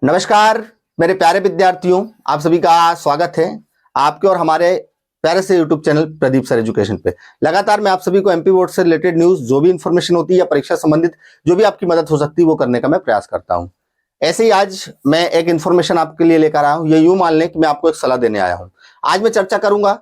नमस्कार मेरे प्यारे विद्यार्थियों, आप सभी का स्वागत है आपके और हमारे प्यारे से YouTube channel Pradeep sir education पे। लगातार मैं आप सभी को एमपी बोर्ड से रिलेटेड न्यूज, जो भी इंफॉर्मेशन होती है या परीक्षा संबंधित जो भी आपकी मदद हो सकती है वो करने का मैं प्रयास करता हूं। ऐसे ही आज मैं एक इंफॉर्मेशन आपके लिए लेकर आया हूं। ये यूं मान लें कि मैं आपको एक सलाह देने आया हूं। आज मैं चर्चा करूंगा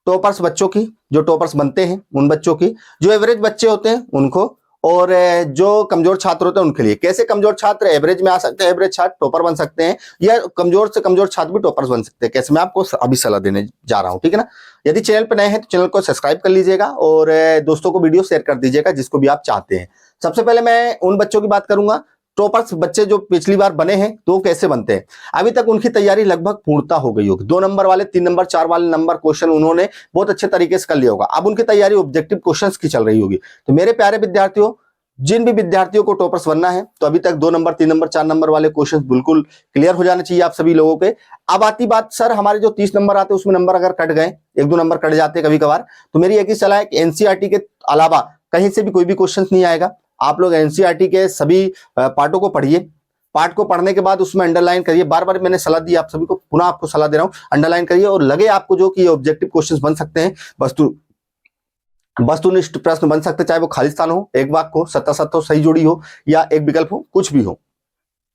टॉपर्स बच्चों की, जो टॉपर्स बनते हैं उन बच्चों की, जो एवरेज बच्चे होते हैं उनको, और जो कमजोर छात्र होते हैं उनके लिए। कैसे कमजोर छात्र एवरेज में आ सकते हैं, एवरेज छात्र टॉपर बन सकते हैं, या कमजोर से कमजोर छात्र भी टॉपर्स बन सकते हैं, कैसे मैं आपको अभी सलाह देने जा रहा हूं। ठीक है ना। यदि चैनल पर नए हैं तो चैनल को सब्सक्राइब कर लीजिएगा और दोस्तों को वीडियो शेयर कर दीजिएगा जिसको भी आप चाहते हैं। सबसे पहले मैं उन बच्चों की बात करूंगा, टॉपर्स बच्चे जो पिछली बार बने हैं, तो कैसे बनते हैं। अभी तक उनकी तैयारी लगभग पूर्णता हो गई होगी। 2 नंबर वाले, 3 नंबर, 4 वाले नंबर क्वेश्चन उन्होंने बहुत अच्छे तरीके से कर लिया होगा। अब उनकी तैयारी ऑब्जेक्टिव क्वेश्चंस की चल रही होगी। तो मेरे प्यारे विद्यार्थियों, जिन भी विद्यार्थियों को टॉपर्स बनना है तो अभी तक 2 नंबर, 3 नंबर, 4 नंबर वाले क्वेश्चंस बिल्कुल क्लियर हो जाने चाहिए आप सभी लोगों के। अब आती बात, सर हमारे जो 30 नंबर आते हैं उसमें नंबर अगर कट गए, 1-2 नंबर कट जाते हैं कभी कभार, तो मेरी एक ही सलाह है कि एनसीईआरटी के अलावा कहीं से भी कोई भी क्वेश्चन नहीं आएगा। आप लोग एनसीईआरटी के सभी पार्टों को पढ़िए। पार्ट को पढ़ने के बाद उसमें अंडरलाइन करिए। बार बार मैंने सलाह दी आप सभी को, पुनः आपको सलाह दे रहा हूं, अंडरलाइन करिए और लगे आपको जो कि ये ऑब्जेक्टिव क्वेश्चंस बन सकते हैं, वस्तुनिष्ठ प्रश्न बन सकते, चाहे वो खालिस्तान हो, एक वाक्य हो, सत्ता हो, सही जोड़ी हो, या एक विकल्प हो, कुछ भी हो,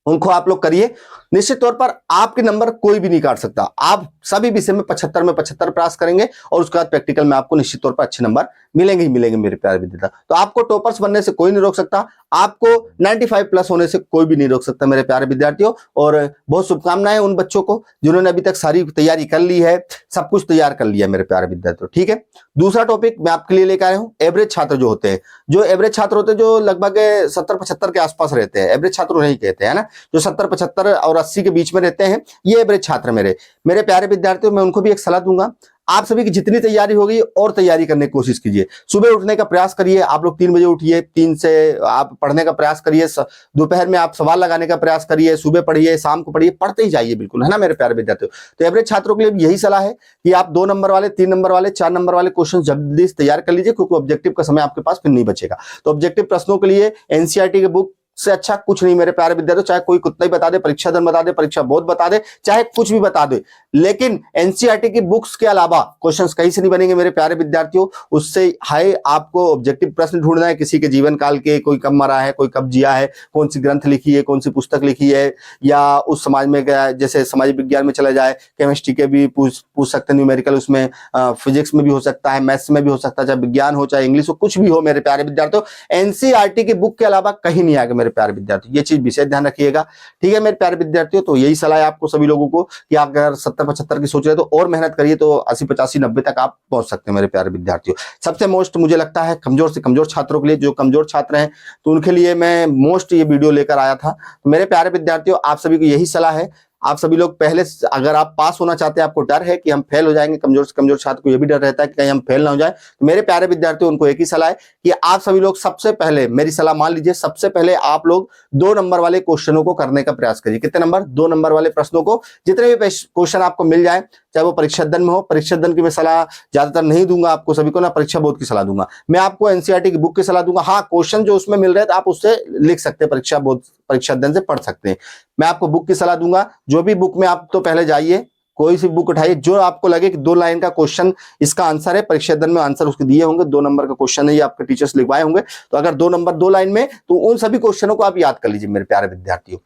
उनको आप लोग करिए। निश्चित तौर पर आपके नंबर कोई भी नहीं काट सकता। आप सभी विषय में 75 में 75 प्रयास करेंगे और उसके बाद प्रैक्टिकल में आपको निश्चित तौर पर अच्छे नंबर मिलेंगे ही मिलेंगे मेरे प्यारे विद्यार्थी। तो आपको टॉपर्स बनने से कोई नहीं रोक सकता, आपको 95 प्लस होने से कोई भी नहीं रोक सकता मेरे प्यारे विद्यार्थियों। और बहुत शुभकामनाएं उन बच्चों को जिन्होंने अभी तक सारी तैयारी कर ली है, सब कुछ तैयार कर लिया मेरे प्यारे विद्यार्थियों। ठीक है। दूसरा टॉपिक मैं आपके लिए लेकर आया हूं, एवरेज छात्र जो होते हैं, जो एवरेज छात्र होते हैं, जो लगभग 70-75 के आसपास रहते हैं, एवरेज छात्र उन्हें कहते हैं ना, जो 70-75 और 80 के बीच में रहते हैं, ये एवरेज छात्र मेरे मेरे प्यारे विद्यार्थियों। मैं उनको भी एक सलाह दूंगा, आप सभी की जितनी तैयारी होगी और तैयारी करने की कोशिश कीजिए। सुबह उठने का प्रयास करिए, आप लोग 3 बजे उठिए, 3 से आप पढ़ने का प्रयास करिए, दोपहर में आप सवाल लगाने का प्रयास करिए, सुबह पढ़िए, शाम को पढ़िए, पढ़ते ही जाइए बिल्कुल, है ना मेरे प्यारे विद्यार्थियों। तो एवरेज छात्रों के लिए भी यही सलाह है कि आप 2 नंबर वाले, 3 नंबर वाले, 4 नंबर वाले क्वेश्चन जल्दी से तैयार कर लीजिए, क्योंकि ऑब्जेक्टिव का समय आपके पास फिर नहीं बचेगा। तो ऑब्जेक्टिव प्रश्नों के लिए एनसीईआरटी के बुक से अच्छा कुछ नहीं मेरे प्यारे विद्यार्थियों। चाहे कोई कुत्ता ही बता दे, परीक्षा दल बता दे, परीक्षा बोध बता दे, चाहे कुछ भी बता दे, लेकिन एनसीईआरटी की बुक्स के अलावा क्वेश्चंस कहीं से नहीं बनेंगे मेरे प्यारे विद्यार्थियों। उससे हाय आपको ऑब्जेक्टिव प्रश्न ढूंढना है, किसी के जीवन काल के, कोई कब मरा है, कोई कब जिया है, कौन सी ग्रंथ लिखी है, कौन सी पुस्तक लिखी है, या उस समाज में गया, जैसे समाज विज्ञान में चला जाए, केमिस्ट्री के भी पूछ सकते हैं न्यूमेरिकल, उसमें फिजिक्स में भी हो सकता है, मैथ्स में भी हो सकता है, चाहे विज्ञान हो चाहे इंग्लिश हो, कुछ भी हो मेरे प्यारे विद्यार्थियों, एनसीईआरटी की बुक के अलावा कहीं नहीं आएगा मेरे प्यारे विद्यार्थियों। ये चीज विशेष ध्यान रखिएगा। ठीक है मेरे प्यारे विद्यार्थियों। तो यही सलाह है आपको सभी लोगों को कि आप अगर 70-75 की सोच रहे तो और मेहनत करिए, तो 80-85-90 तक आप पहुंच सकते हैं मेरे प्यारे विद्यार्थियों। सबसे मोस्ट मुझे लगता है कमजोर से कमजोर छात्रों के लिए, जो कमजोर छात्र हैं तो उनके लिए मैं मोस्ट ये वीडियो लेकर आया था। तो मेरे प्यारे विद्यार्थियों, आप सभी को यही सलाह है। आप सभी लोग पहले, अगर आप पास होना चाहते हैं, आपको डर है कि हम फेल हो जाएंगे, कमजोर से कमजोर छात्र को यह भी डर रहता है कि कहीं हम फेल ना हो जाए, तो मेरे प्यारे विद्यार्थियों उनको एक ही सलाह है कि आप सभी लोग सबसे पहले मेरी सलाह मान लीजिए। सबसे पहले आप लोग 2 नंबर वाले क्वेश्चनों को करने का प्रयास करिए। कितने नंबर? 2 नंबर वाले प्रश्नों को, जितने भी क्वेश्चन आपको मिल जाए, चाहे वो परीक्षा दल में हो। परीक्षा दल की मैं सलाह ज्यादातर नहीं दूंगा आपको सभी को, ना परीक्षा बोर्ड की सलाह दूंगा। मैं आपको एनसीईआरटी की बुक की सलाह दूंगा। हाँ, क्वेश्चन जो उसमें मिल रहे हैं तो आप उससे लिख सकते हैं, परीक्षा बोर्ड, परीक्षा दल से पढ़ सकते हैं। मैं आपको बुक की सलाह दूंगा। जो भी बुक में आप तो पहले जाइए, कोई सी बुक उठाइए जो आपको लगे कि 2 लाइन का क्वेश्चन इसका आंसर है, परीक्षा दल में आंसर उसके दिए होंगे, 2 नंबर का क्वेश्चन है, ये आपके टीचर्स लिखवाए होंगे। तो अगर 2 नंबर 2 लाइन में, तो उन सभी क्वेश्चनों को आप याद कर लीजिए मेरे प्यारे विद्यार्थियों।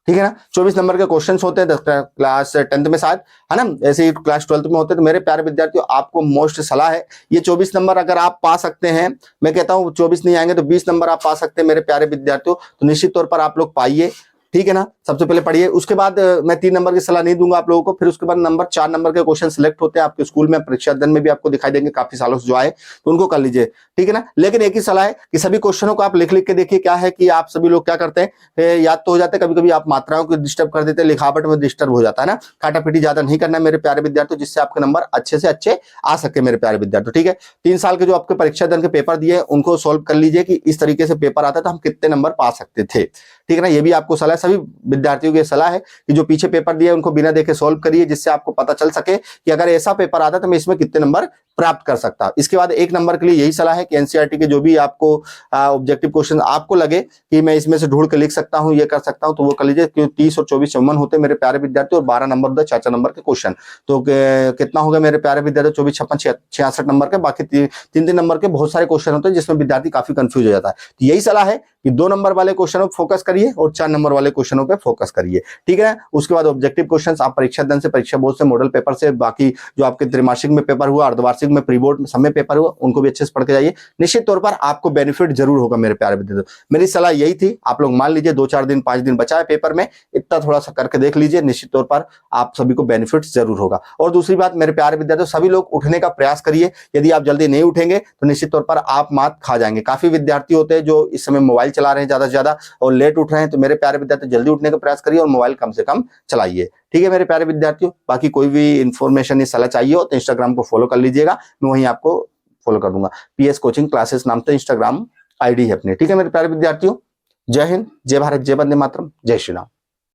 ठीक है ना। 24 नंबर के क्वेश्चंस होते हैं क्लास 10th में शायद, है ना, ऐसे ही क्लास 12th में होते हैं। तो मेरे प्यारे विद्यार्थियों, आपको मोस्ट सलाह है, ये 24 नंबर अगर आप पा सकते हैं, मैं कहता हूं 24 नहीं आएंगे तो 20 नंबर आप पा सकते हैं मेरे प्यारे विद्यार्थियों। तो निश्चित तौर पर आप लोग पाइए। ठीक है ना। सबसे पहले पढ़िए, उसके बाद मैं 3 नंबर की सलाह नहीं दूंगा आप लोगों को। फिर उसके बाद नंबर 4 नंबर के क्वेश्चन सिलेक्ट होते हैं आपके स्कूल में, परीक्षा दल में भी आपको दिखाई देंगे काफी सालों से जो आए, तो उनको कर लीजिए। ठीक है ना। लेकिन एक ही सलाह है कि सभी क्वेश्चनों को आप लिख लिख के देखिए। क्या है कि आप सभी लोग क्या करते हैं, याद तो हो जाते हैं, कभी कभी आप मात्राओं को डिस्टर्ब कर देते हैं, लिखावट में डिस्टर्ब हो जाता है ना। काटापीटी ज्यादा नहीं करना मेरे प्यारे विद्यार्थियों, जिससे आपके नंबर अच्छे से अच्छे आ सके मेरे प्यारे विद्यार्थियों। ठीक है। 3 साल के जो आपके परीक्षा दल के पेपर दिए उनको सोल्व कर लीजिए कि इस तरीके से पेपर आता है तो हम कितने नंबर पा सकते थे। ठीक है ना। ये भी आपको सलाह, सभी विद्यार्थियों की ये सलाह है कि जो पीछे पेपर दिए उनको बिना देखे सॉल्व करिए, जिससे आपको पता चल सके कि अगर ऐसा पेपर आता तो मैं इसमें कितने नंबर प्राप्त कर सकता। इसके बाद 1 नंबर के लिए यही सलाह है कि एनसीईआरटी के जो भी आपको ऑब्जेक्टिव क्वेश्चन आपको लगे कि मैं इसमें से ढूंढ के लिख सकता हूं, ये कर सकता हूं, तो वो कर लीजिए, क्योंकि 30 और 24 चौवन होते हैं मेरे प्यारे विद्यार्थी, और 12 नंबर होता है 4 नंबर के क्वेश्चन। तो कितना होगा मेरे प्यारे विद्यार्थी, 24 56 66 नंबर के, बाकी 3 नंबर के बहुत सारे क्वेश्चन होते हैं जिसमें विद्यार्थी काफी कंफ्यूज हो जाता है। तो यही सलाह है कि 2 नंबर वाले क्वेश्चनों पर फोकस करिए और 4 नंबर वाले क्वेश्चनों पर फोकस करिए, ठीक है। उसके बाद ऑब्जेक्टिव क्वेश्चन आप परीक्षा दल से, परीक्षा बोर्ड से, मॉडल पेपर से, बाकी जो आपके त्रैमासिक में पेपर हुआ, अर्धवार्षिक में, प्री बोर्ड समय पेपर हुआ, उनको भी अच्छे से पढ़ के जाइए। निश्चित तौर पर आपको बेनिफिट जरूर होगा मेरे प्यारे विद्यार्थी। मेरी सलाह यही थी, आप लोग मान लीजिए 2-4 दिन 5 दिन बचा है पेपर में, इतना थोड़ा सा करके देख लीजिए, निश्चित तौर पर आप सभी को बेनिफिट जरूर होगा। और दूसरी बात मेरे प्यारे विद्यार्थियों, सभी लोग उठने का प्रयास करिए। यदि आप जल्दी नहीं उठेंगे तो निश्चित तौर पर आप मात खा जाएंगे। काफी विद्यार्थी होते हैं जो इस समय मोबाइल चला रहे हैं ज्यादा से ज्यादा और लेट उठ रहे हैं, तो मेरे प्यारे विद्यार्थी जल्दी उठने का प्रयास करिए और मोबाइल कम से कम चलाइए, ठीक है मेरे प्यारे विद्यार्थियों। बाकी कोई भी इंफॉर्मेशन या सलाह चाहिए हो तो इंस्टाग्राम को फॉलो कर लीजिएगा, मैं वहीं आपको फॉलो कर दूंगा। पीएस कोचिंग क्लासेस नाम से इंस्टाग्राम आईडी है अपनी, ठीक है मेरे प्यारे विद्यार्थियों। जय हिंद, जय भारत, जय वंदे मातरम, जय श्री राम।